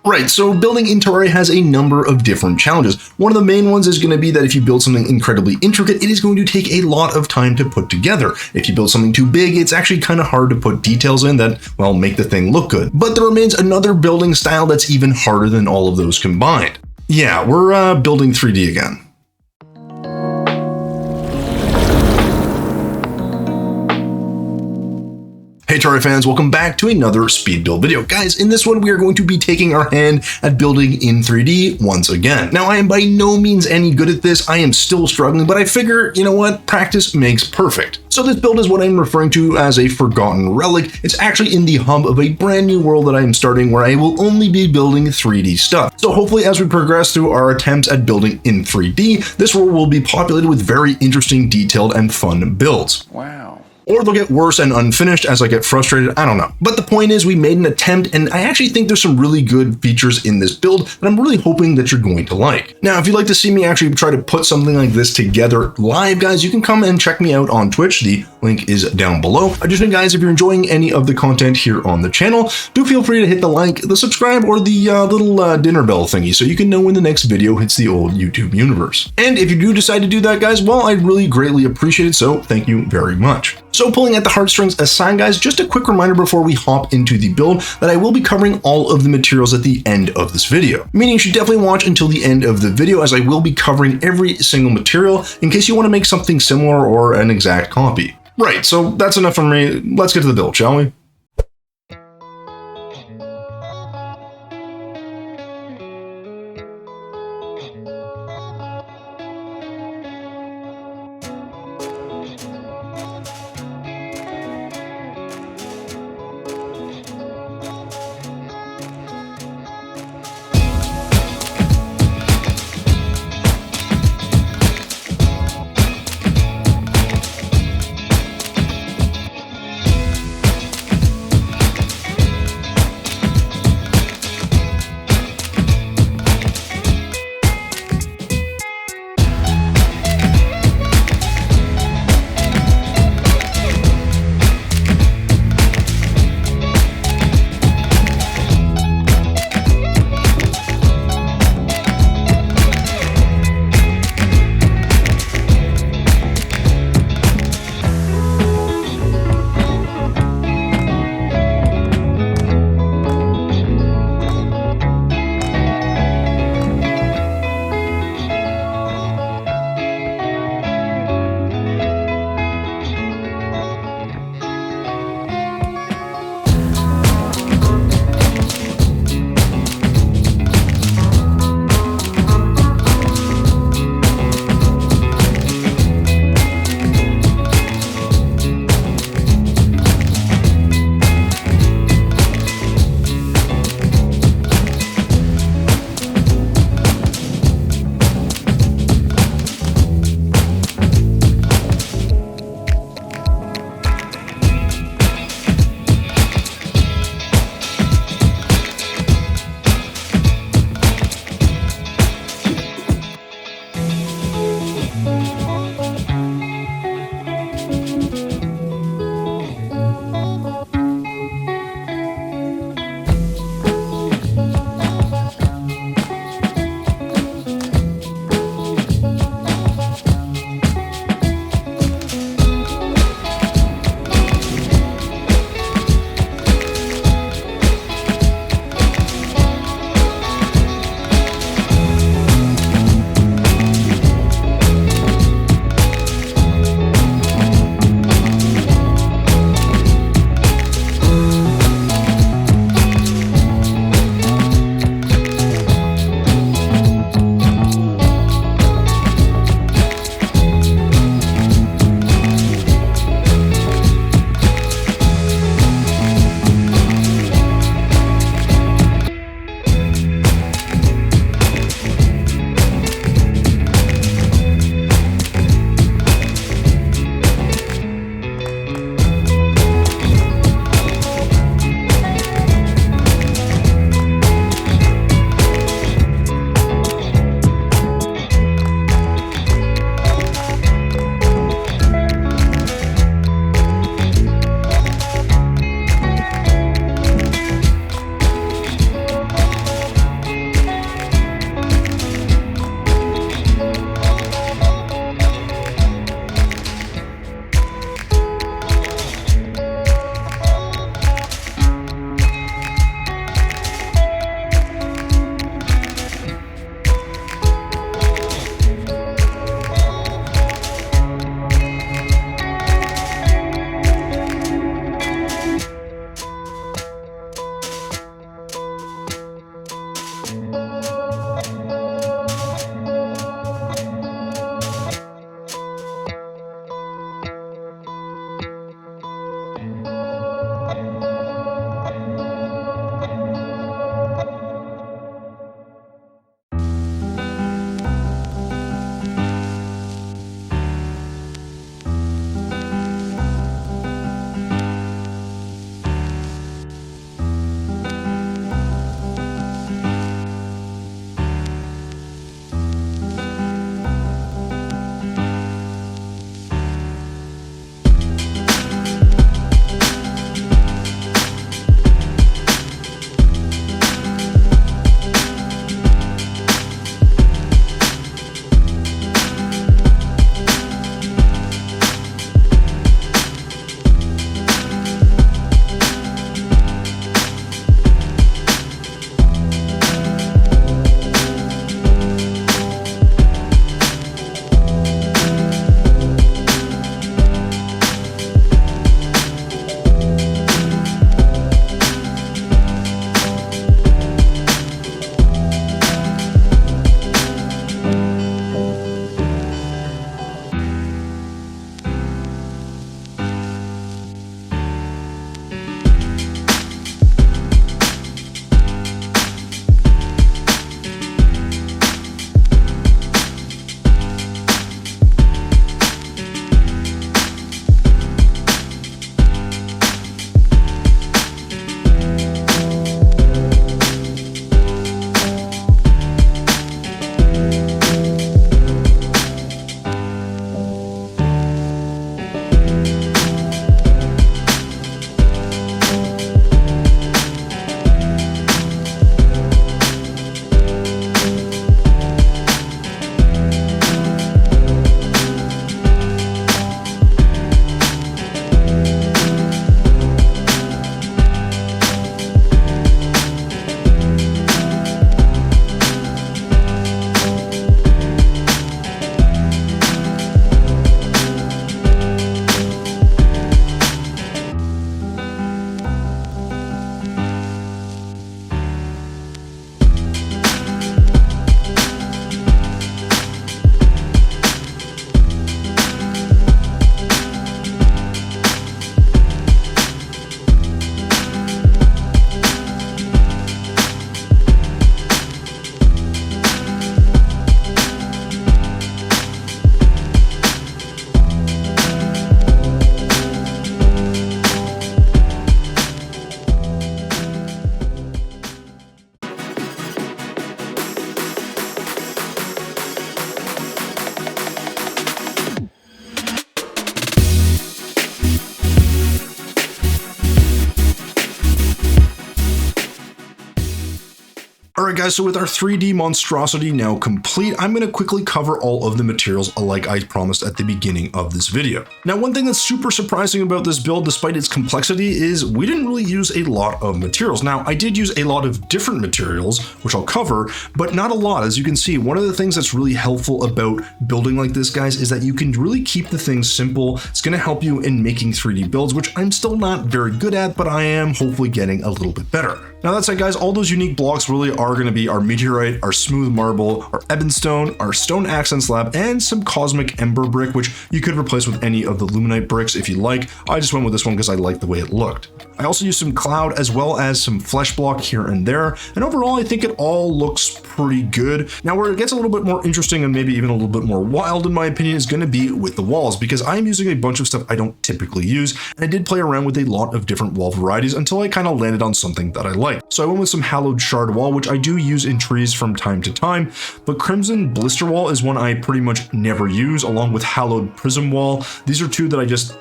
Right, so building in Terraria has a number of different challenges. One of the main ones is going to be that if you build something incredibly intricate, it is going to take a lot of time to put together. If you build something too big, it's actually kind of hard to put details in that, well, make the thing look good. But there remains another building style that's even harder than all of those combined. Yeah, we're building 3D again. Hey Terraria fans, welcome back to another speed build video. Guys, in this one we are going to be taking our hand at building in 3D once again. Now I am by no means any good at this, I am still struggling, but I figure, you know what, practice makes perfect. So this build is what I'm referring to as a Forgotten Relic. It's actually in the hub of a brand new world that I am starting where I will only be building 3D stuff. So hopefully as we progress through our attempts at building in 3D, this world will be populated with very interesting, detailed, and fun builds. Wow. Or they'll get worse and unfinished as I get frustrated, I don't know. But the point is we made an attempt and I actually think there's some really good features in this build that I'm really hoping that you're going to like. Now, if you'd like to see me actually try to put something like this together live, guys, you can come and check me out on Twitch. The link is down below. Additionally, guys, if you're enjoying any of the content here on the channel, do feel free to hit the like, the subscribe, or the little dinner bell thingy so you can know when the next video hits the old YouTube universe. And if you do decide to do that, guys, well, I'd really greatly appreciate it, so thank you very much. So pulling at the heartstrings aside, guys, just a quick reminder before we hop into the build that I will be covering all of the materials at the end of this video. Meaning you should definitely watch until the end of the video as I will be covering every single material in case you want to make something similar or an exact copy. Right, so that's enough from me. Let's get to the build, shall we? Alright guys, so with our 3D monstrosity now complete, I'm going to quickly cover all of the materials like I promised at the beginning of this video. Now, one thing that's super surprising about this build, despite its complexity, is we didn't really use a lot of materials. Now, I did use a lot of different materials, which I'll cover, but not a lot. As you can see, one of the things that's really helpful about building like this, guys, is that you can really keep the things simple. It's going to help you in making 3D builds, which I'm still not very good at, but I am hopefully getting a little bit better. Now that said, guys, all those unique blocks really are going to be our meteorite, our smooth marble, our ebonstone, our stone accent slab, and some cosmic ember brick, which you could replace with any of the luminite bricks if you like. I just went with this one because I liked the way it looked. I also used some cloud as well as some flesh block here and there, and overall I think it all looks pretty good. Now where it gets a little bit more interesting and maybe even a little bit more wild in my opinion is going to be with the walls, because I'm using a bunch of stuff I don't typically use, and I did play around with a lot of different wall varieties until I kind of landed on something that I like. So I went with some hallowed shard wall, which I do use in trees from time to time, but crimson blister wall is one I pretty much never use, along with hallowed prism wall. These are two that I just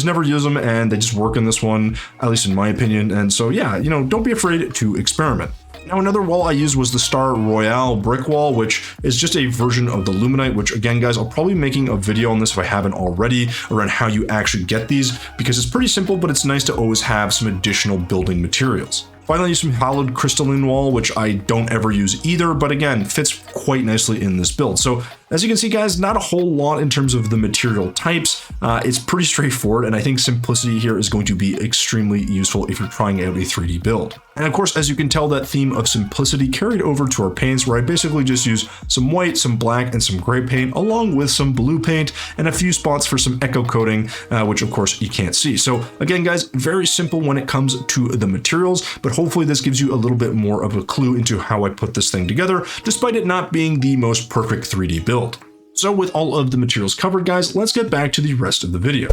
never use them, and they just work in this one, at least in my opinion. And so yeah, don't be afraid to experiment. Now, another wall I used was the Star Royale brick wall, which is just a version of the luminite, which again, guys, I'll probably be making a video on this if I haven't already, around how you actually get these, because it's pretty simple, but it's nice to always have some additional building materials. Finally, use some hallowed crystalline wall, which I don't ever use either, but again, fits quite nicely in this build. So as you can see, guys, not a whole lot in terms of the material types. It's pretty straightforward, and I think simplicity here is going to be extremely useful if you're trying out a 3D build. And of course, as you can tell, that theme of simplicity carried over to our paints, where I basically just use some white, some black, and some gray paint, along with some blue paint, and a few spots for some echo coating, which of course you can't see. So again, guys, very simple when it comes to the materials, but hopefully this gives you a little bit more of a clue into how I put this thing together, despite it not being the most perfect 3D build. So with all of the materials covered, guys, let's get back to the rest of the video.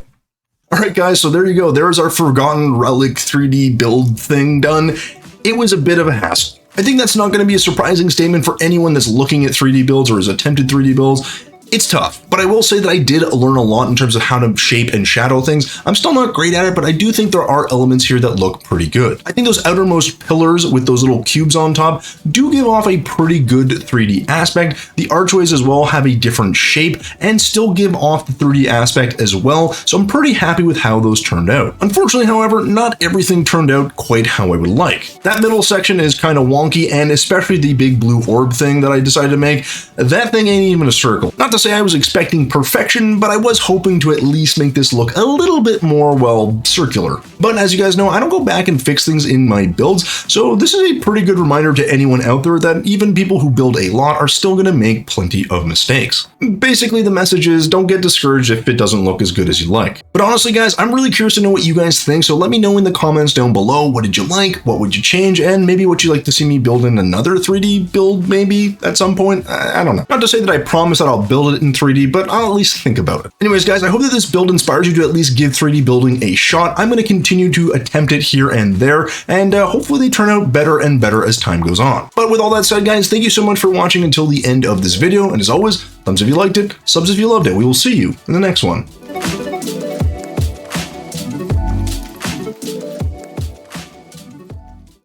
Alright guys, so there you go. There's our Forgotten Relic 3D build thing done. It was a bit of a hassle. I think that's not going to be a surprising statement for anyone that's looking at 3D builds or has attempted 3D builds. It's tough, but I will say that I did learn a lot in terms of how to shape and shadow things. I'm still not great at it, but I do think there are elements here that look pretty good. I think those outermost pillars with those little cubes on top do give off a pretty good 3D aspect. The archways as well have a different shape and still give off the 3D aspect as well, so I'm pretty happy with how those turned out. Unfortunately, however, not everything turned out quite how I would like. That middle section is kind of wonky, and especially the big blue orb thing that I decided to make, that thing ain't even a circle. Not to say I was expecting perfection, but I was hoping to at least make this look a little bit more, well, circular. But as you guys know, I don't go back and fix things in my builds, so this is a pretty good reminder to anyone out there that even people who build a lot are still going to make plenty of mistakes. Basically, the message is don't get discouraged if it doesn't look as good as you like. But honestly, guys, I'm really curious to know what you guys think, so let me know in the comments down below. What did you like? What would you change? And maybe what you'd like to see me build in another 3D build maybe at some point? I don't know. Not to say that I promise that I'll build it in 3D, but I'll at least think about it. Anyways, guys, I hope that this build inspires you to at least give 3D building a shot. I'm going to continue to attempt it here and there, and hopefully they turn out better and better as time goes on. But with all that said, guys, thank you so much for watching until the end of this video, and as always, thumbs if you liked it, subs if you loved it. We will see you in the next one.